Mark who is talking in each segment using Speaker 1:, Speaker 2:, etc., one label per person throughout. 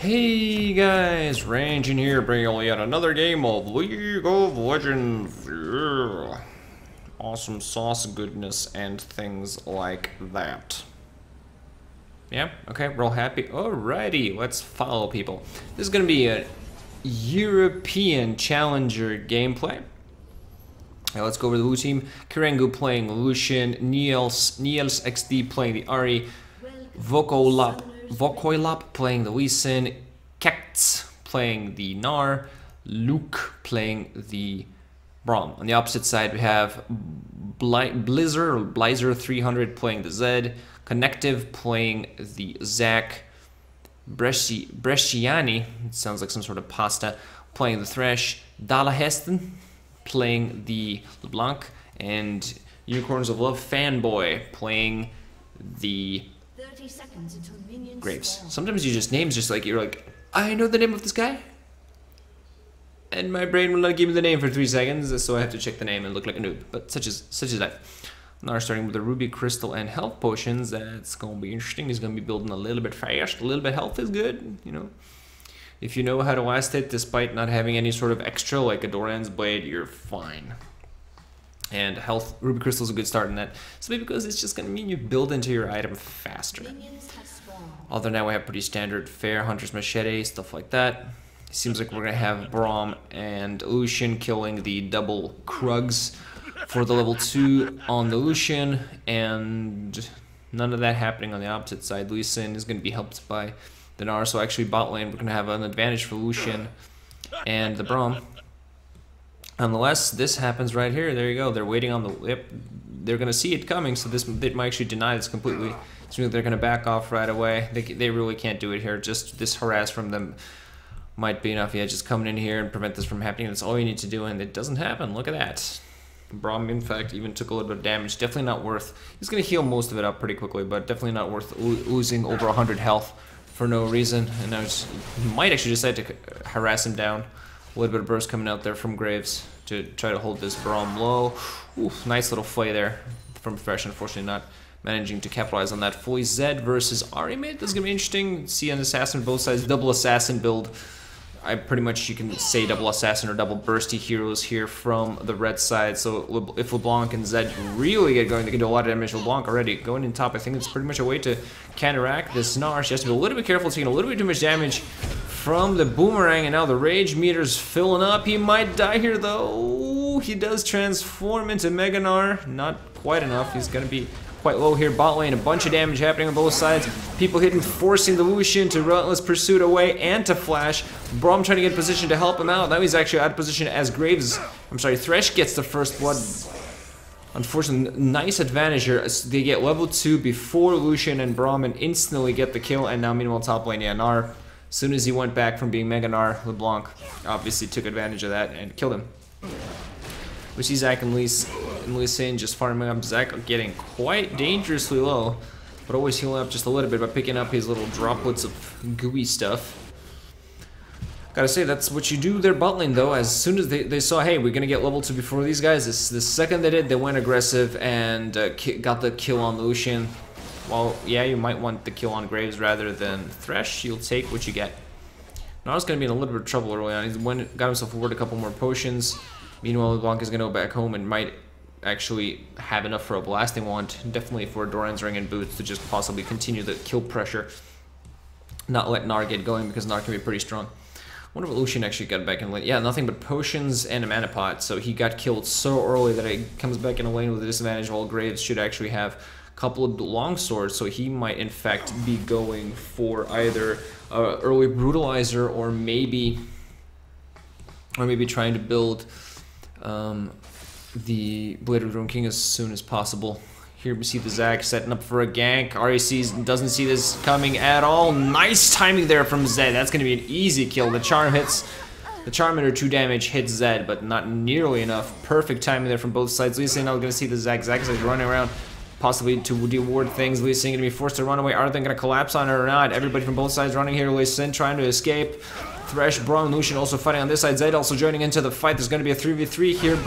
Speaker 1: Hey guys, Ranshin here, bringing you yet another game of League of Legends. Yeah. Awesome sauce goodness and things like that. Yeah, okay, we're all happy. Alrighty, let's follow people. This is gonna be a European Challenger gameplay. Now let's go over the blue team. Kiregnu playing Lucian, Níels XD playing the Ahri, Vokoylop playing the Lucian, Kektz playing the Gnar, Luukk playing the Braum. On the opposite side we have Blizzard 300 playing the Zed, Konektiv playing the Zac, Bresciani, it sounds like some sort of pasta, playing the Thresh, Dalahesten playing the LeBlanc, and Unicorns of Love FanboY playing the Graves. Sometimes you just names just like you're like, I know the name of this guy, and my brain will not give me the name for 3 seconds, so I have to check the name and look like a noob. But such is life. Now starting with the ruby crystal and health potions. That's gonna be interesting. He's gonna be building a little bit fast. A little bit health is good, you know. If you know how to last it despite not having any sort of extra like a Doran's blade, you're fine. And health, ruby crystal is a good start in that. Simply because it's just gonna mean you build into your item faster. Other than that, we have pretty standard fare, hunter's machete, stuff like that. Seems like we're gonna have Braum and Lucian killing the double Krugs for the level 2 on the Lucian, and none of that happening on the opposite side. Lucian is gonna be helped by the Gnar, so actually bot lane we're gonna have an advantage for Lucian and the Braum. Nonetheless, this happens right here. There you go. They're waiting on the yep. They're gonna see it coming, so they might actually deny this completely. So they're gonna back off right away. They really can't do it here. Just this harass from them might be enough. Yeah, just coming in here and prevent this from happening. That's all you need to do, and it doesn't happen. Look at that. Braum, in fact, even took a little bit of damage. Definitely not worth. He's gonna heal most of it up pretty quickly, but definitely not worth losing over 100 health for no reason. And now he might actually decide to harass him down. A little bit of burst coming out there from Graves to try to hold this Braum low. Ooh, nice little play there from Thresh. Unfortunately, not managing to capitalize on that fully. Zed versus Ahri mate. This is gonna be interesting. See an assassin both sides, double assassin build. I pretty much, you can say double assassin or double bursty heroes here from the red side. So if LeBlanc and Zed really get going, they can do a lot of damage. LeBlanc already going in top. I think it's pretty much a way to counteract this Gnar. She has to be a little bit careful, taking a little bit too much damage from the boomerang, and now the rage meter's filling up. He might die here though. He does transform into Mega Gnar. Not quite enough. He's gonna be quite low here. Bot lane, a bunch of damage happening on both sides. People hitting, forcing the Lucian to relentless pursuit away and to flash. Braum trying to get in position to help him out. Now he's actually out of position as Thresh gets the first blood. Unfortunately, nice advantage here. They get level 2 before Lucian and Braum and instantly get the kill. And now meanwhile top lane, yeah, Gnar, as soon as he went back from being Mega Gnar, LeBlanc obviously took advantage of that and killed him. We see Zac and Lucian just farming up. Zac getting quite dangerously low, but always healing up just a little bit by picking up his little droplets of gooey stuff. Gotta say, that's what you do their bot lane though. As soon as they saw, hey, we're gonna get level 2 before these guys, the second they did, they went aggressive and got the kill on Lucian. Well, yeah, you might want the kill on Graves rather than Thresh. You'll take what you get. Gnar's gonna be in a little bit of trouble early on. He's got himself forward a couple more potions. Meanwhile, LeBlanc is going to go back home and might actually have enough for a blasting wand. Definitely for Doran's ring and boots to just possibly continue the kill pressure. Not let Gnar get going, because Gnar can be pretty strong. I wonder what Lucian actually got back in lane. Yeah, nothing but potions and a mana pot. So he got killed so early that he comes back in a lane with a disadvantage, while Graves should actually have a couple of long swords. So he might in fact be going for either early brutalizer or maybe trying to build the Blade of the Ruined King as soon as possible. Here we see the Zac setting up for a gank. Ahri doesn't see this coming at all. Nice timing there from Zed. That's going to be an easy kill. The charm meter 2 damage hits Zed, but not nearly enough. Perfect timing there from both sides. Lucian now going to see the Zac. Zac is running around, possibly to reward things. Lucian going to be forced to run away. Are they going to collapse on her or not? Everybody from both sides running here. Lucian trying to escape. Thresh, Braum, Lucian also fighting on this side. Zed also joining into the fight. There's going to be a 3v3 here.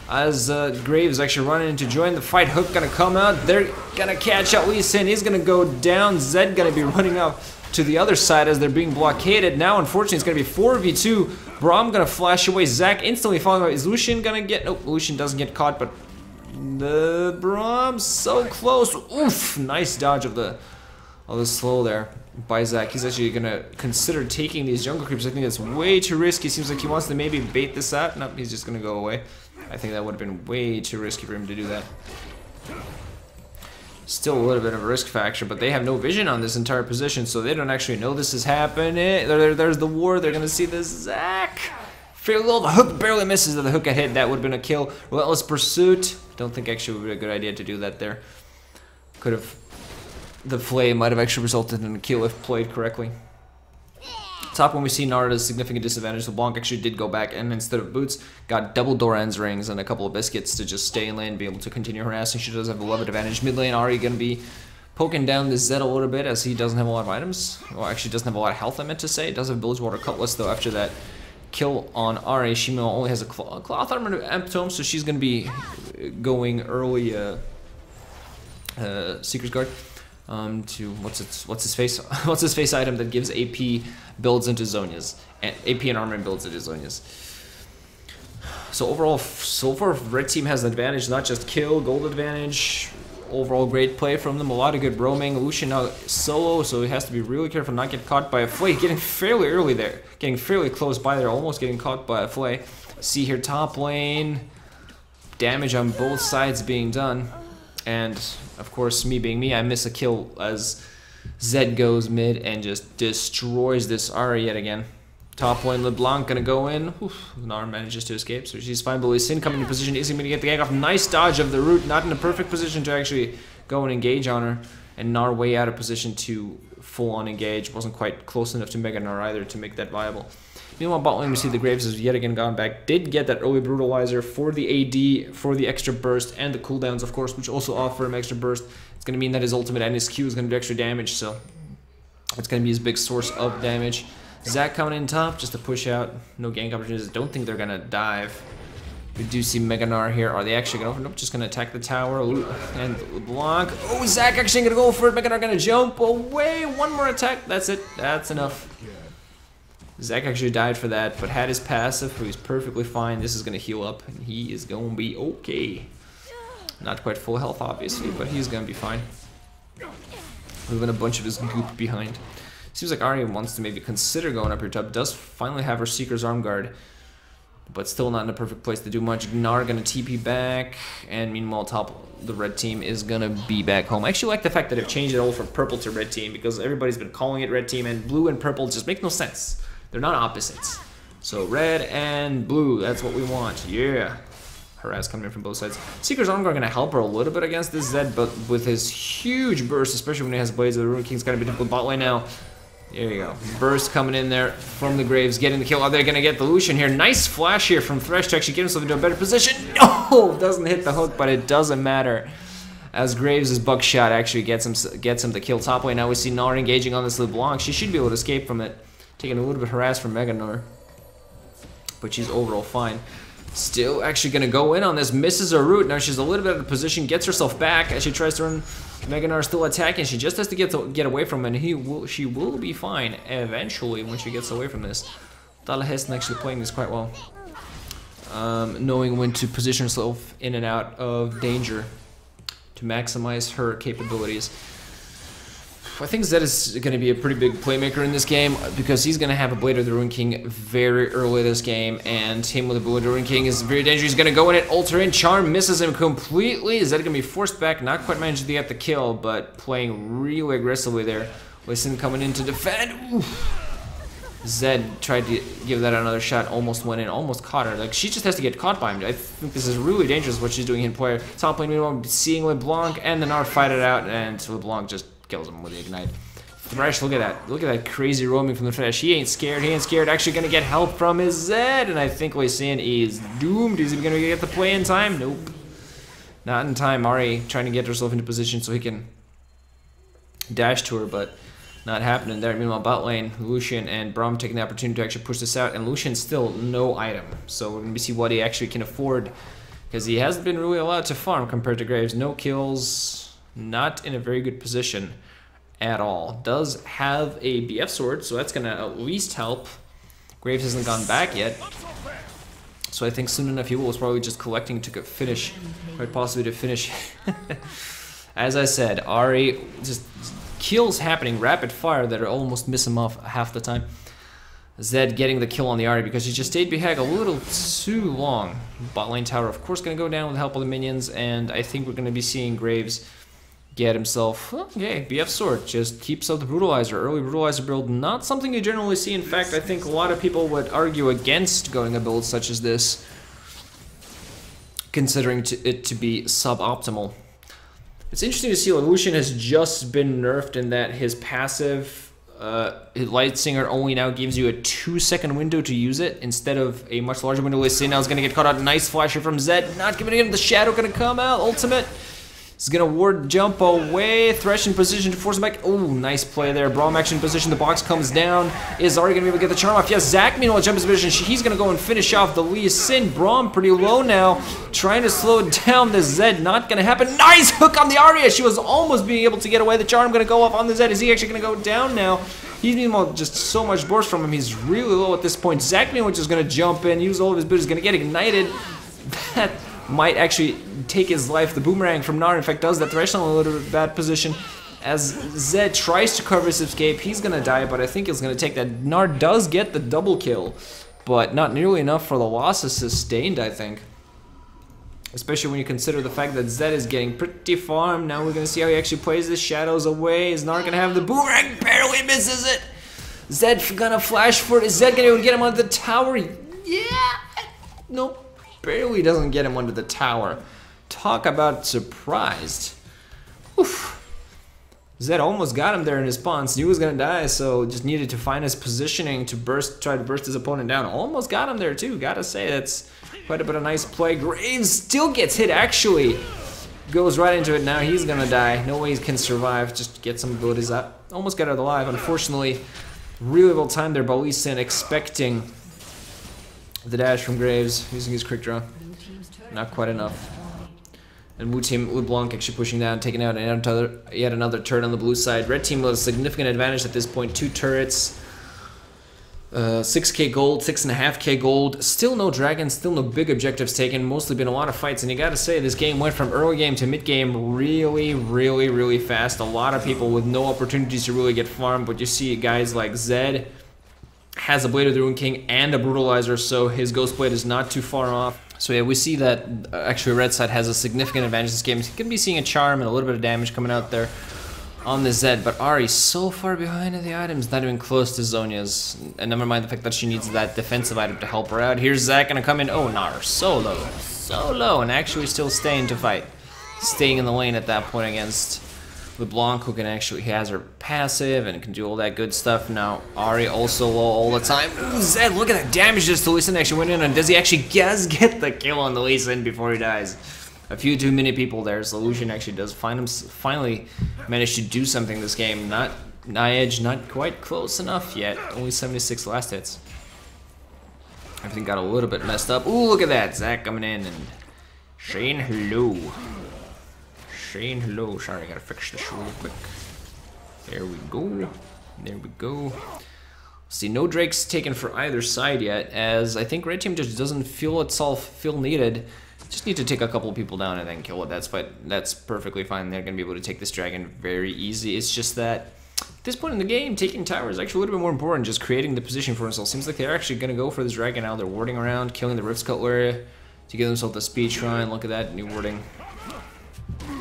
Speaker 1: As Graves actually running in to join the fight. Hook going to come out. They're going to catch out Lucian. He's going to go down. Zed going to be running out to the other side as they're being blockaded. Now, unfortunately, it's going to be 4v2. Braum going to flash away. Zach instantly following up. Is Lucian going to get... Nope, Lucian doesn't get caught, but the Braum so close. Oof, nice dodge of the slow there by Zach. He's actually going to consider taking these jungle creeps. I think that's way too risky. Seems like he wants to maybe bait this out. Nope, he's just going to go away. I think that would have been way too risky for him to do that. Still a little bit of a risk factor, but they have no vision on this entire position, so they don't actually know this is happening. There's the war. They're going to see this. Zach! Fairly low. The hook barely misses. If the hook had hit, that would have been a kill. Relentless pursuit. Don't think actually would be a good idea to do that there. Could have... The flay might have actually resulted in a kill if played correctly. Top one we see Gnar at a significant disadvantage. LeBlanc actually did go back and instead of boots, got double Doran's rings and a couple of biscuits to just stay in lane and be able to continue harassing. She does have a 11 advantage. Mid lane, Ahri going to be poking down the Zed a little bit as he doesn't have a lot of items. Well, actually doesn't have a lot of health, I meant to say. It does have Bilgewater Cutlass though after that kill on Ahri. She only has a cloth armor and Amptome, so she's going to be going early Seeker's Guard. To what's his face item that gives AP builds into Zhonya's, and AP and armor builds into Zhonya's. So overall, so far red team has an advantage, not just kill, gold advantage. Overall great play from them, a lot of good roaming. Lucian now solo, so he has to be really careful not get caught by a flay. Getting fairly early there, getting fairly close by there, almost getting caught by a flay. See here top lane, damage on both sides being done. And, of course, me being me, I miss a kill as Zed goes mid and just destroys this Ahri yet again. Top lane, LeBlanc gonna go in. Gnar manages to escape, so she's fine. But Lucian coming in position, is he gonna get the gank off? Nice dodge of the root, not in a perfect position to actually go and engage on her. And Gnar way out of position to full-on engage. Wasn't quite close enough to Mega Gnar either to make that viable. Meanwhile, bot lane, we see the Graves has yet again gone back. Did get that early brutalizer for the AD, for the extra burst, and the cooldowns, of course, which also offer him extra burst. It's going to mean that his ultimate and his Q is going to do extra damage, so it's going to be his big source of damage. Zach coming in top just to push out. No gank opportunities. Don't think they're going to dive. We do see Mega Gnar here. Are they actually going to open up? Just going to attack the tower. And LeBlanc. Oh, Zach actually going to go for it. Mega Gnar going to jump away. One more attack. That's it. That's enough. Zach actually died for that, but had his passive, so he's perfectly fine. This is going to heal up, and he is going to be okay. Not quite full health, obviously, but he's going to be fine. Leaving a bunch of his goop behind. Seems like Ahri wants to maybe consider going up here top. Does finally have her Seeker's Arm Guard, but still not in a perfect place to do much. Gnar going to TP back, and meanwhile, the red team is going to be back home. I actually like the fact that they've changed it all from purple to red team, because everybody's been calling it red team, and blue and purple just make no sense. They're not opposites. So red and blue, that's what we want. Yeah. Harass coming in from both sides. Seeker's Arm Guard going to help her a little bit against this Zed, but with his huge burst, especially when he has Blades of the Ruin King's going to be difficult bot lane now. There you go. Burst coming in there from the Graves, getting the kill. Are they going to get the Lucian here? Nice flash here from Thresh to actually get himself into a better position. No! Doesn't hit the hook, but it doesn't matter. As Graves' buckshot actually gets him to kill top lane. Now we see Gnar engaging on this LeBlanc. She should be able to escape from it. Taking a little bit harassed from Mega Gnar, but she's overall fine. Still actually going to go in on this, misses her root. Now she's a little bit out of position, gets herself back as she tries to run. Mega Gnar still attacking. She just has to get away from him, and she will be fine eventually when she gets away from this. Dala Heston actually playing this quite well, knowing when to position herself in and out of danger to maximize her capabilities. I think Zed is going to be a pretty big playmaker in this game because he's going to have a Blade of the Ruin King very early this game, and him with a Blade of the Ruin King is very dangerous. He's going to go in it, Alter in, Charm misses him completely. Zed going to be forced back, not quite managed to get the kill, but playing really aggressively there. Lucian coming in to defend. Oof. Zed tried to give that another shot, almost went in, almost caught her. Like, she just has to get caught by him. I think this is really dangerous what she's doing in player. Top lane, meanwhile, seeing LeBlanc and the Gnar fight it out, and LeBlanc just kills him with the ignite. Thresh, look at that. Look at that crazy roaming from the Thresh. He ain't scared. He ain't scared. Actually going to get help from his Zed, and I think Lucian is doomed. Is he going to get the play in time? Nope. Not in time. Ahri trying to get herself into position so he can dash to her, but not happening there. Meanwhile, bot lane, Lucian and Braum taking the opportunity to actually push this out, and Lucian still no item. So we're going to see what he actually can afford, because he hasn't been really allowed to farm compared to Graves. No kills, not in a very good position, at all. Does have a BF sword, so that's gonna at least help. Graves hasn't gone back yet. So I think soon enough he was probably just collecting to finish, quite possibly to finish. As I said, Ahri just kills happening rapid fire that are almost miss him off half the time. Zed getting the kill on the Ahri because he just stayed behind a little too long. Bot lane tower of course gonna go down with the help of the minions, and I think we're gonna be seeing Graves get himself, okay, BF sword, just keeps up the brutalizer. Early brutalizer build, not something you generally see. In fact, I think a lot of people would argue against going a build such as this, considering it to be suboptimal. It's interesting to see Lucian has just been nerfed in that his passive, his Light Singer only now gives you a 2-second window to use it instead of a much larger window. Let's see, now it's gonna get caught out. Nice flasher from Zed, not giving him the shadow, gonna come out, ultimate. He's gonna ward jump away. Thresh in position to force him back. Oh, nice play there. Braum action position. The box comes down. Is Ahri gonna be able to get the charm off? Yes, Zach meanwhile jump his position. He's gonna go and finish off the Lucian. Braum pretty low now. Trying to slow down the Zed. Not gonna happen. Nice hook on the Ahri. She was almost being able to get away. The charm gonna go off on the Zed. Is he actually gonna go down now? He's meanwhile just so much burst from him. He's really low at this point. Zach meanwhile just gonna jump in, use all of his boots. He's gonna get ignited. That might actually take his life. The boomerang from Gnar in fact does that. Thresh in a little bit bad position as Zed tries to cover his escape. He's gonna die, but I think he's gonna take that. Gnar does get the double kill, but not nearly enough for the losses sustained, I think. Especially when you consider the fact that Zed is getting pretty farmed. Now we're gonna see how he actually plays the shadows away. Is Gnar gonna have the boomerang? Barely misses it. Zed gonna flash for it. Is Zed gonna be able to get him on the tower? Yeah. Nope. Barely doesn't get him under the tower. Talk about surprised. Oof. Zed almost got him there in response. Knew he was gonna die, so just needed to find his positioning to try to burst his opponent down. Almost got him there too. Gotta say that's quite a bit of nice play. Graves still gets hit actually. Goes right into it now. He's gonna die. No way he can survive. Just get some abilities up. Almost got out alive. Unfortunately, really well timed there by Lucian, expecting the dash from Graves, using his quick draw. Not quite enough. And Blue team, LeBlanc actually pushing down, taking out yet another turret on the blue side. Red team with a significant advantage at this point. 2 turrets, 6k gold, 6.5k gold. Still no dragons, still no big objectives taken. Mostly been a lot of fights, and you gotta say this game went from early game to mid game really fast. A lot of people with no opportunities to really get farmed, but you see guys like Zed has a Blade of the Rune King and a Brutalizer, so his Ghost Blade is not too far off. So yeah, we see that actually red side has a significant advantage this game. He's gonna be seeing a charm and a little bit of damage coming out there on the Zed, but Ahri's so far behind in the items, not even close to Zhonya's. And never mind the fact that she needs that defensive item to help her out. Here's Zach gonna come in. Oh, Gnar, so low, and actually still staying to fight. Staying in the lane at that point against LeBlanc, who can actually, he has her passive and can do all that good stuff. Now Ahri also low all the time. Ooh, Zed, look at that damage just to Lucian actually went in, and does he actually get the kill on the Lucian before he dies? A few too many people there, so Lucian actually does finally manage to do something this game. Not edge, not quite close enough yet. Only 76 last hits. Everything got a little bit messed up. Ooh, look at that, Zach coming in and Shane, hello. Shane, hello. Sorry, I gotta fix this real quick. There we go. There we go. See, no Drakes taken for either side yet, as I think red team just doesn't feel needed. Just need to take a couple of people down and then kill it. That's perfectly fine. They're gonna be able to take this dragon very easy. It's just that at this point in the game, taking tower is actually a little bit more important. Just creating the position for themselves. Seems like they're actually gonna go for this dragon now. They're warding around, killing the Rift Scuttler to give themselves the speed shrine. Look at that, new warding.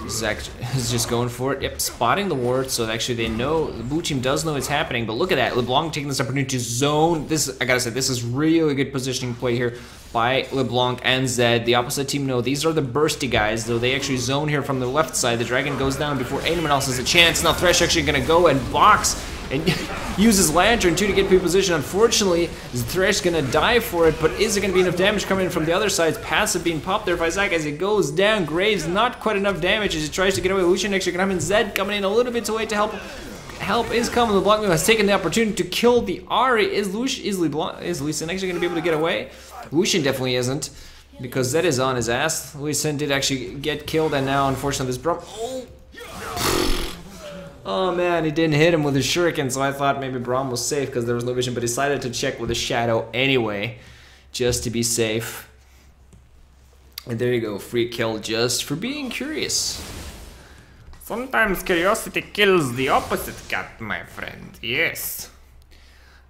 Speaker 1: Zach is just going for it. Yep, spotting the ward, so actually they know, the blue team does know it's happening, but look at that, LeBlanc taking this opportunity to zone. This, I gotta say, this is really good positioning play here by LeBlanc and Zed. The opposite team know these are the bursty guys, though they actually zone here from the left side. The dragon goes down before anyone else has a chance. Now Thresh actually gonna go and box and use his lantern too to get people position. Unfortunately, Thresh gonna die for it, but is there gonna be enough damage coming in from the other side? Passive being popped there by Zach as it goes down. Graves, not quite enough damage as he tries to get away. Lucian actually gonna come in. Zed coming in a little bit too late to help. Help is coming. LeBlanc has taken the opportunity to kill the Ahri. Is Lucian actually gonna be able to get away? Lucian definitely isn't, because Zed is on his ass. Lucian did actually get killed, and now unfortunately this Braum. Oh. Oh man, he didn't hit him with his shuriken, so I thought maybe Braum was safe because there was no vision, but decided to check with a shadow anyway, just to be safe. And there you go, free kill just for being curious. Sometimes curiosity kills the opposite cat, my friend, yes.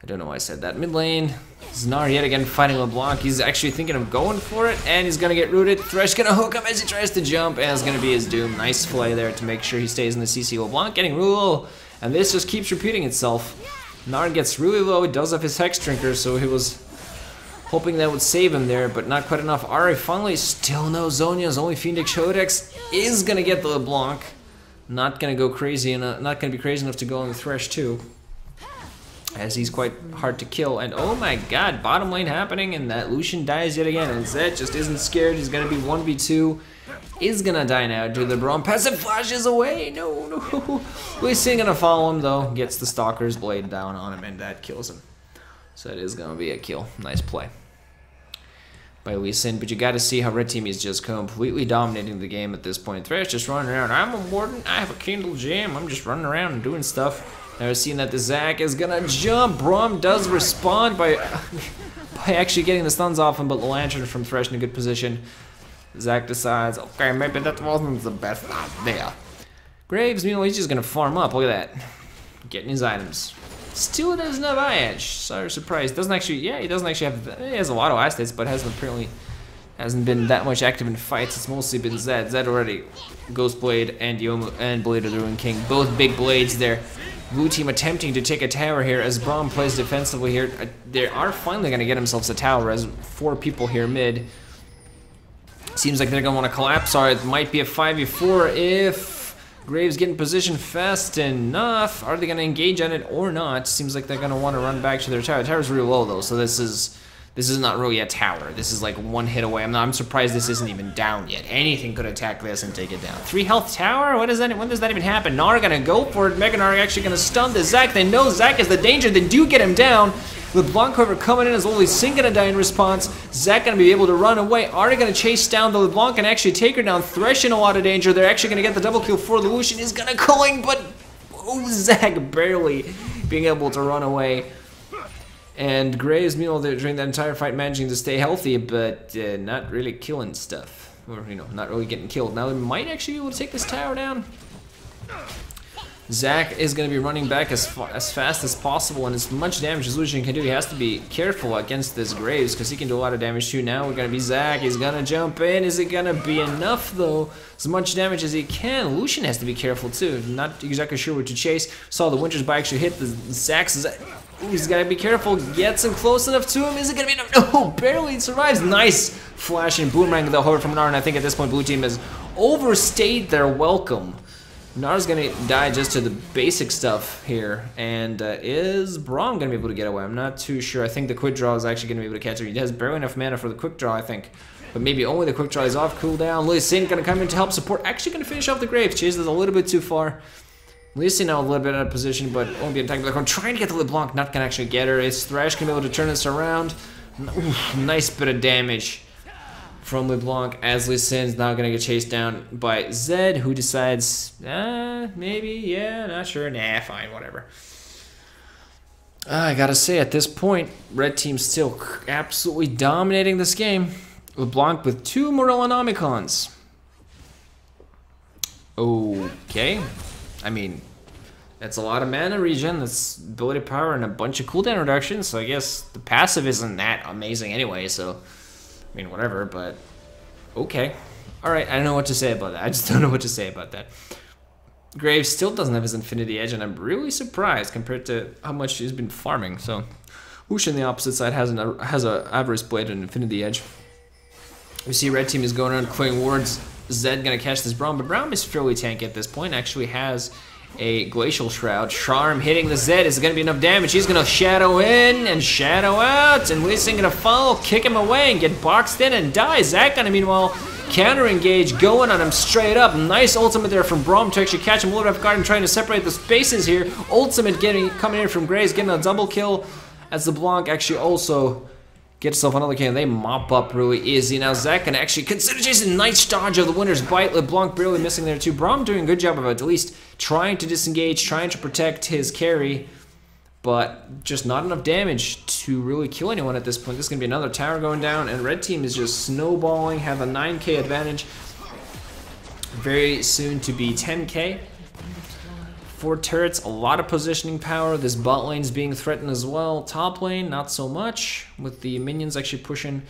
Speaker 1: I don't know why I said that. Mid lane, Gnar yet again fighting LeBlanc. He's actually thinking of going for it, and he's gonna get rooted. Thresh gonna hook him as he tries to jump, and it's gonna be his doom. Nice play there to make sure he stays in the CC. LeBlanc getting rule, and this just keeps repeating itself. Gnar gets really low, he does have his Hex Drinker, so he was hoping that would save him there, but not quite enough. Ahri finally still no Zhonya's, only Phoenix Codex is gonna get the LeBlanc. Not gonna go crazy, and not gonna be crazy enough to go on the Thresh too, as he's quite hard to kill. And oh my god, bottom lane happening, and that Lucian dies yet again, and Zed just isn't scared. He's gonna be 1v2, is gonna die now due to the Braum. Passive flashes away, no. Lucian gonna follow him though, gets the Stalker's Blade down on him, and that kills him. So it is gonna be a kill. Nice play by Lucian, but you gotta see how red team is just completely dominating the game at this point. Thresh just running around. I'm a warden, I have a Kindle Gem, I'm just running around and doing stuff. Now we're seeing that the Zac is gonna jump. Braum does respond by actually getting the stuns off him, but the Lantern from Thresh in a good position. Zac decides, okay, maybe that wasn't the best idea. Graves, meanwhile, he's just gonna farm up. Look at that. Getting his items. Still doesn't have Eye Edge. Sorry, surprise. Doesn't actually, yeah, he doesn't actually have, he has a lot of eye stats, but hasn't been that much active in fights. It's mostly been Zed. Zed already, Ghost Blade and Blade of the Ruined King. Both big blades there. Blue team attempting to take a tower here as Braum plays defensively here. They are finally going to get themselves a tower as 4 people here mid. Seems like they're going to want to collapse. Or it might be a 5v4 if Graves get in position fast enough. Are they going to engage on it or not? Seems like they're going to want to run back to their tower. The tower's really low though, so this is not really a tower. This is like 1 hit away. I'm surprised this isn't even down yet. Anything could attack this and take it down. 3 health tower? When does that even happen? Gnar gonna go for it. Mega Gnar actually gonna stun the Zac. They know Zac is the danger. They do get him down. LeBlanc, however, coming in as only Sin gonna die in response. Zac gonna be able to run away. Ahri gonna chase down the LeBlanc and actually take her down. Thresh in a lot of danger. They're actually gonna get the double kill for the Lucian. Is gonna calling, but oh, Zac barely being able to run away. And Graves, meanwhile, during that entire fight, managing to stay healthy, but not really killing stuff. Or, you know, not really getting killed. Now, they might actually be able to take this tower down. Zac is going to be running back as fast as possible, and as much damage as Lucian can do, he has to be careful against this Graves, because he can do a lot of damage too. Now we're going to be Zac, he's going to jump in. Is it going to be enough, though? As much damage as he can. Lucian has to be careful, too. Not exactly sure what to chase. Saw the Winter's Bite actually hit the Zac's. Ooh, he's got to be careful. Gets him close enough to him. Is it going to be enough? No, barely survives. Nice flash and boomerang the hover from Gnar, and I think at this point, blue team has overstayed their welcome. Gnar's gonna die just to the basic stuff here, and is Braum gonna be able to get away? I'm not too sure. I think the quick draw is actually gonna be able to catch her. He has barely enough mana for the quick draw, I think, but maybe only the quick draw is off cooldown. Lucian gonna come in to help support. Actually gonna finish off the Graves. Chases a little bit too far. Lucian now a little bit out of position, but won't be attacking. I'm trying to get the LeBlanc, not gonna actually get her. Is Thresh gonna be able to turn this around? Oof, nice bit of damage from LeBlanc as Lucian's now gonna get chased down by Zed, who decides, maybe, yeah, not sure, nah, fine, whatever. I gotta say, at this point, red team's still absolutely dominating this game. LeBlanc with 2 Morellonomicons. Okay, I mean, that's a lot of mana regen, that's ability power, and a bunch of cooldown reductions, so I guess the passive isn't that amazing anyway, so I mean, whatever, but okay. Alright, I don't know what to say about that. I just don't know what to say about that. Graves still doesn't have his Infinity Edge, and I'm really surprised compared to how much he's been farming. So, Lucian on the opposite side has a Avarice Blade and Infinity Edge. We see red team is going around clearing wards. Zed gonna catch this Braum, but Braum is fairly tanky at this point. Actually has a Glacial Shroud. Charm hitting the Zed. Is it going to be enough damage? He's going to shadow in and shadow out. And Lucian going to follow, kick him away, and get boxed in and die. Zac going to, meanwhile, counter engage, going on him straight up. Nice ultimate there from Braum to actually catch him a little bit off guard and trying to separate the spaces here. Ultimate coming in from Graves, getting a double kill as LeBlanc actually also Get yourself another kill. They mop up really easy. Now Zach can actually consider Jason. Nice dodge of the winner's bite. LeBlanc barely missing there too. Braum doing a good job of at least trying to disengage, trying to protect his carry, but just not enough damage to really kill anyone at this point. This is going to be another tower going down, and red team is just snowballing, have a 9k advantage. Very soon to be 10k. 4 turrets, a lot of positioning power. This bot lane's being threatened as well. Top lane, not so much, with the minions actually pushing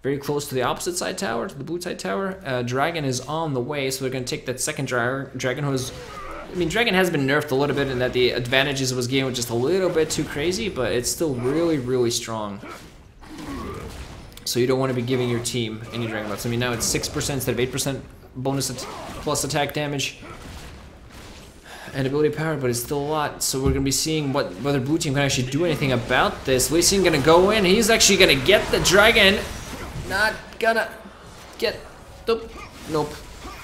Speaker 1: very close to the opposite side tower, to the blue side tower. Dragon is on the way, so they're going to take that second Dragon, who is... I mean, Dragon has been nerfed a little bit in that the advantages it was getting were just a little bit too crazy, but it's still really, really strong. So you don't want to be giving your team any Dragon bots. I mean, now it's 6% instead of 8% bonus plus attack damage and ability power, but it's still a lot. So we're going to be seeing whether blue team can actually do anything about this. Lucian going to go in. He's actually going to get the Dragon. Not gonna get... Nope.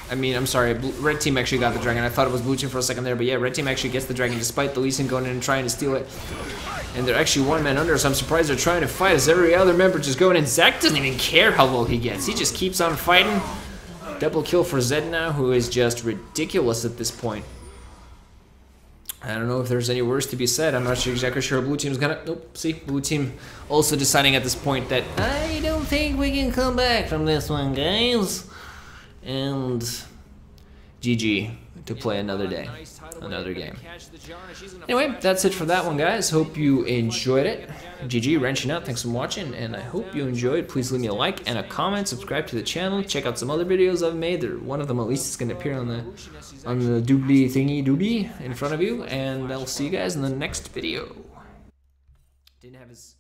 Speaker 1: I mean, I'm sorry. Red team actually got the Dragon. I thought it was blue team for a second there, but yeah, red team actually gets the Dragon despite the Lucian going in and trying to steal it. And they're actually one man under, so I'm surprised they're trying to fight as every other member just going in. Zach doesn't even care how low he gets. He just keeps on fighting. Double kill for Zed now, who is just ridiculous at this point. I don't know if there's any words to be said. I'm not exactly sure blue team's gonna... Nope, see, blue team also deciding at this point that I don't think we can come back from this one, guys. And GG to play another day, another game. Anyway, that's it for that one, guys. Hope you enjoyed it. GG, Ranshin out. Thanks for watching, and I hope you enjoyed. Please leave me a like and a comment. Subscribe to the channel. Check out some other videos I've made. One of them at least is going to appear on the doobly thingy doobly in front of you, and I'll see you guys in the next video. Didn't have his